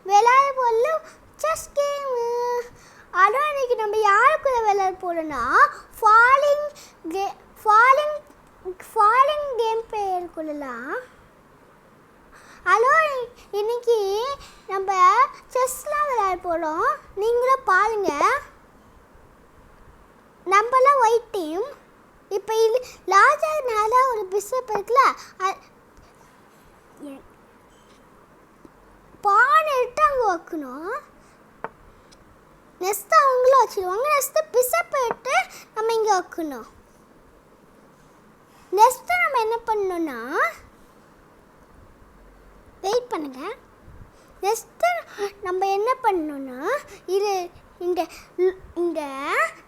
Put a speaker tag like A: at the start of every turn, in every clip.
A: விளையாட போடல chess game. ஆனால் இன்னைக்கு நம்ம யாருக்குள்ள விளையாட போகிறோன்னா ஃபாலிங் கேம் பேருக்குள்ளலாம். ஹலோ, இன்னைக்கு நம்ம செஸ்லாம் விளையாட போகிறோம். நீங்களும் பாருங்க. நம்மளாம் ஒயிட் டீம். இப்போ இது லாஜானால ஒரு பிஷப் இருக்குல்ல, பானை எடுத்து அங்கே வைக்கணும். நெக்ஸ்ட்டு அவங்களும் வச்சுருவாங்க. நெக்ஸ்ட்டு பிஷப் எடுத்து நம்ம இங்கே வைக்கணும். நெக்ஸ்ட்டு நம்ம என்ன பண்ணணும்னா, வெயிட் பண்ணுங்க. நெக்ஸ்ட்டு நம்ம என்ன பண்ணணும்னா, இது இந்த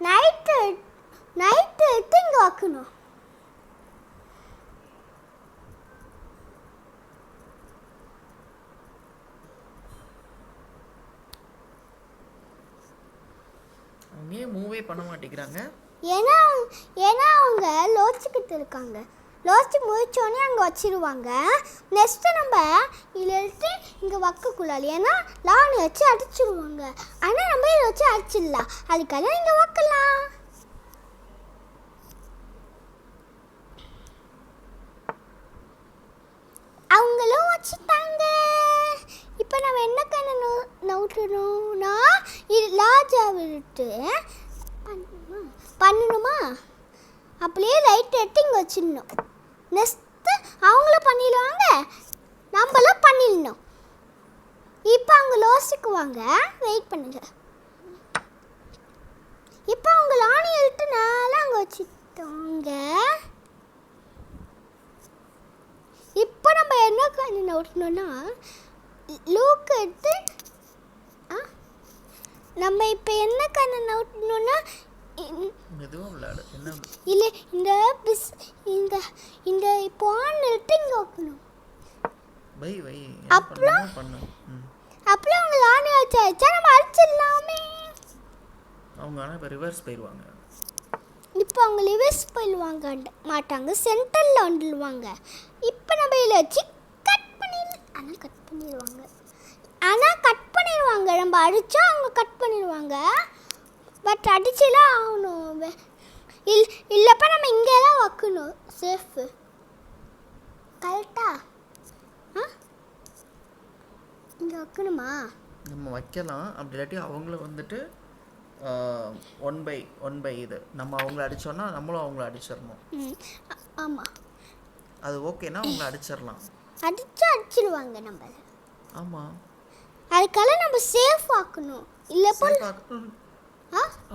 A: நைட்டு எடுத்து இங்கே வைக்கணும்.
B: ஏன் மூவே பண்ண மாட்டேங்கிறாங்க?
A: ஏன்னா அவங்க லோச்சிக்கிட்டு இருக்காங்க. லோச்சி முடிச்சோடனே அங்கே வச்சிருவாங்க. நெக்ஸ்ட்டு நம்ம இதில் எடுத்து இங்கே வைக்கக்கூடாது. ஏன்னா லானி வச்சு அடிச்சிடுவாங்க. ஆனால் நம்ம இதை வச்சு அடிச்சிடலாம். அதுக்காக இங்கே வைக்கலாம். அவங்களும் வச்சுட்டாங்க. இப்போ நம்ம என்ன நவுட்டணும்னா, இது லாஜா விட்டு பண்ணணுமா? அப்படியே லைட் எடுத்து இங்கே வச்சிடணும். நெக்ஸ்ட்டு அவங்களும் பண்ணிடுவாங்க, நம்மளும் பண்ணிடணும். இப்போ அவங்க யோசிக்குவாங்க. வெயிட் பண்ணுங்க. இப்போ அவங்க லானி எடுத்து நாளாக அங்கே வச்சுட்டாங்க. இப்போ நம்ம என்ன கண்ணு நோட்டணும்னா, லூக்கு எடுத்து நம்ம இப்போ என்ன கண்ணு நோட்டணும்னா, இல்லை இந்த பான் எடுத்து இங்கே வைக்கணும். அப்புறம் அவங்க லானி வச்சா நம்ம அடிச்சிடலாமே.
B: அவங்க ஆனால் இப்போ ரிவர்ஸ் போயிடுவாங்க.
A: இப்போ அவங்க ரிவர்ஸ் போயிடுவாங்க மாட்டாங்க, சென்டரில் வந்துடுவாங்க. இப்போ நம்ம இதில் வச்சு கட் பண்ணிடுவாங்க. நம்ம அடித்தா அவங்க கட் பண்ணிடுவாங்க. பட் அடிச்சுலாம் ஆகணும். இல்லைப்பா நம்ம இங்கே தான் வைக்கணும். சேஃபு கரெக்டா? இங்கே வைக்கணுமா?
B: நம்ம வைக்கலாம். அப்படி இல்லாட்டி அவங்கள வந்துட்டு 1 by இது நம்ம அவங்கள அடித்தோன்னா நம்மளும் அவங்கள அடிச்சிடணும்.
A: ஆமாம்,
B: அது ஓகேனா அவங்கள அடிச்சிடலாம்.
A: அடிச்சிடுவாங்க நம்ம.
B: ஆமாம்,
A: அதுக்காக நம்ம சேஃப் ஆக்கணும். இல்லைப்பா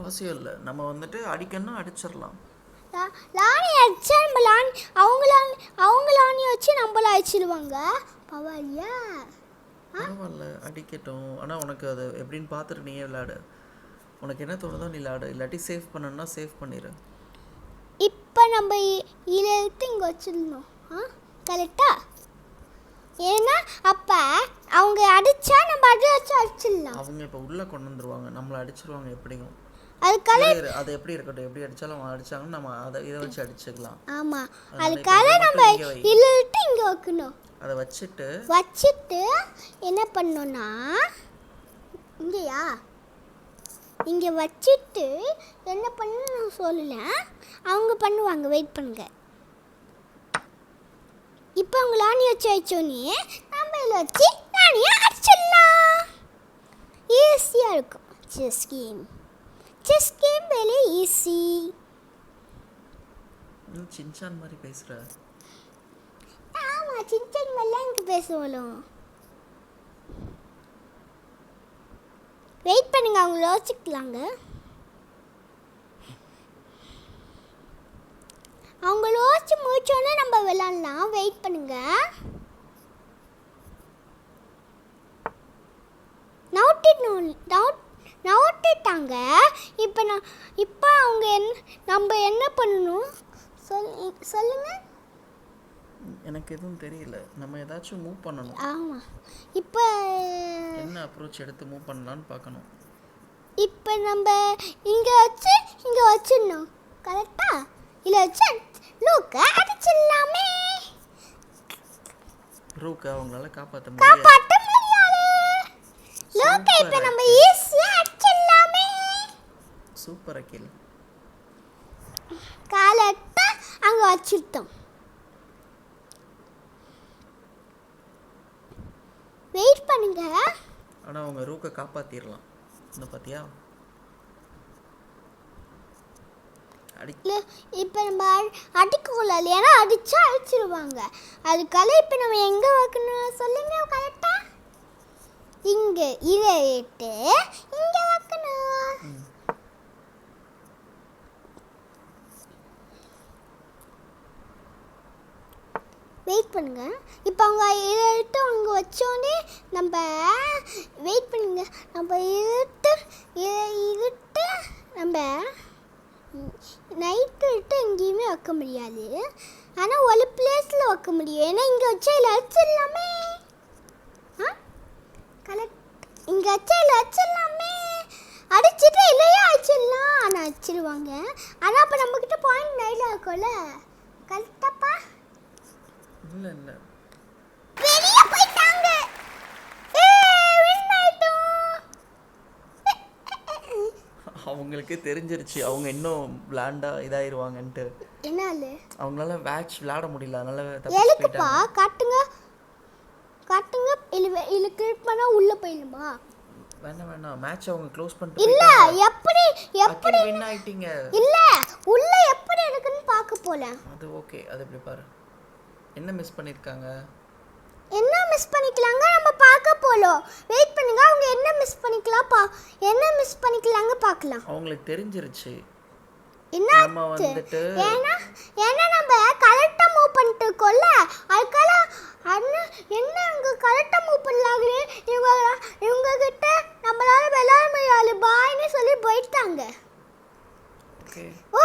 B: அவசியம் இல்லை. நம்ம வந்துட்டு அடிக்கணும்னா அடிச்சிடலாம்.
A: லானி அடிச்சா அவங்க லானி வச்சு நம்மள அடிச்சிடுவாங்க. பரவாயில்லையா?
B: பரவாயில்ல, அடிக்கட்டும். ஆனால் உனக்கு அது எப்படின்னு பார்த்துட்டு நீயே விளையாடு. உனக்கு என்ன தோணுதோ நீ விளையாடு. இல்லாட்டி சேஃப் பண்ணணும்னா சேஃப் பண்ணிடு.
A: இப்போ நம்ம இதை எடுத்து இங்கே வச்சிடணும். கரெக்டா? ஏன்னா அப்போ அவங்க அடித்தா நம்ம அதை வச்சு அடிச்சிடலாம்.
B: அவங்க இப்போ உள்ளே கொண்டு வந்துருவாங்க, நம்மளை அடிச்சிருவாங்க எப்படியும்.
A: அதுக்காக
B: அது எப்படி இருக்கட்டும், எப்படி அடித்தாலும் அவங்க அடித்தாங்கன்னா நம்ம இதை வச்சு அடிச்சுக்கலாம்.
A: ஆமாம், அதுக்காக நம்ம இதை எடுத்து இங்கே வைக்கணும்.
B: அதை வச்சுட்டு
A: என்ன பண்ணோன்னா, இங்கே வச்சுட்டு என்ன பண்ணணும் நான் சொல்லல, அவங்க பண்ணுவாங்க. வெயிட் பண்ணுங்க. இப்போ அவங்க லானி வச்சு அடிச்சோன்னே நம்ம இதில் வச்சு லானியை அடிச்சிடலாம். ஈஸியாக இருக்கும். செஸ் கேம் வேலை ஈஸி.
B: சின்சான் மாதிரி பேசுகிற.
A: ஆமாம், சின்சான் மாதிரிலாம் எனக்கு பேசுவோம். வெயிட் பண்ணுங்க, அவங்க யோசிக்கலாங்க. அவங்க யோசிச்சு முடிச்சோன்னே நம்ம விளாட்லாம். வெயிட் பண்ணுங்க. நவுட்டிட்டாங்க. இப்போ அவங்க நம்ம என்ன பண்ணணும் சொல்லுங்க.
B: எனக்கு எதுவும் தெரியல. நம்ம ஏதாச்சும் மூவ் பண்ணணும்.
A: ஆமாம், இப்போ
B: என்ன அப்ரோச் எடுத்து மூவ் பண்ணலான்னு பார்க்கணும்.
A: இப்போ நம்ம இங்கே வச்சிடணும். கரெக்டா? இல்லை வச்சு லூக்கை அடிச்சிடலாமே.
B: ரூக்கை அவங்களால காப்பாற்ற
A: முடியாது. லோக்கா இப்போ நம்ம ஈஸியா அடிச்சிடலாமே.
B: சூப்பர் அகில்.
A: காலட்டா அங்க வச்சிட்டோம். வெயிட் பண்ணுங்க.
B: ஆனா அவங்க ரூக்கை காப்பாத்திரலாம். இந்த பாத்தியா
A: இப்போ நம்ம அடிக்கக்கூடாது, ஏன்னா அடிச்சா அடிச்சிருவாங்க. அதுக்காக இப்போ நம்ம எங்க வைக்கணும் சொல்லுங்க கரெக்டா? இங்க இதை இட்டு இங்க வைக்கணும். வெயிட் பண்ணுங்க. இப்போ அவங்க இதை எடுத்து அங்கே வச்சோடனே நம்ம வெயிட் பண்ணுங்க. நம்ம இருட்டு நம்ம நைட்டு விட்டு எங்கேயுமே வைக்க முடியாது. ஆனால் ஒரு பிளேஸில் வைக்க முடியும். ஏன்னா இங்கே வச்சா இல்லை அடிச்சிடலாமே. கரெக்ட், இங்கே வச்சா இல்லை அடிச்சிடலாமே. அடிச்சுட்டு இல்லையா அடிச்சிடலாம். ஆனால் அடிச்சிடுவாங்க. ஆனால் அப்போ நம்மக்கிட்ட பாயிண்ட் நைட்டில் இருக்கும்ல. கரெக்டாப்பா?
B: இல்லை இல்லை
A: வெளியே போயிட்டாங்க.
B: அவங்களுக்கு தெரிஞ்சிருச்சு அவங்க இன்னும் விளாண்டா இதாயிருவாங்கன்ட்டு.
A: என்னால
B: அவங்களால மேட்ச் விளையாட முடியல, அதனால
A: எதுக்குப்பா காட்டுங்க காட்டுங்க. இல்ல கிளிக் பண்ணா உள்ள போயிடுமா?
B: வேணாம் மேட்ச் அவங்க க்ளோஸ் பண்ணிட்டு
A: இல்ல எப்படி எப்படி
B: வின் ஆயிட்டீங்க.
A: இல்ல உள்ள எப்படி இருக்குன்னு பார்க்க போல.
B: அது ஓகே, அது எப்படி பாரு. என்ன மிஸ் பண்ணிருக்காங்க?
A: என்ன மிஸ் பண்ணிக்கலாங்க நம்ம பார்க்க போறோம். வெயிட் பண்ணுங்க. அவங்க என்ன மிஸ் பண்ணிக்கலாங்க பார்க்கலாம்.
B: அவங்களுக்கு தெரிஞ்சிருச்சு
A: என்ன
B: நம்ம வந்துட்டு
A: ஏன்னா நம்ம கரெக்டா மூவ் பண்ணிட்டு இருக்கோம்ல. அதுக்கால என்ன இவங்க கரெக்டா மூவ் பண்ணலாங்க. இவங்க கிட்ட நம்மளால விளையாட முடியாது பாய்னு சொல்லி போயிட்டாங்க.
B: ஓகே.
A: ஓ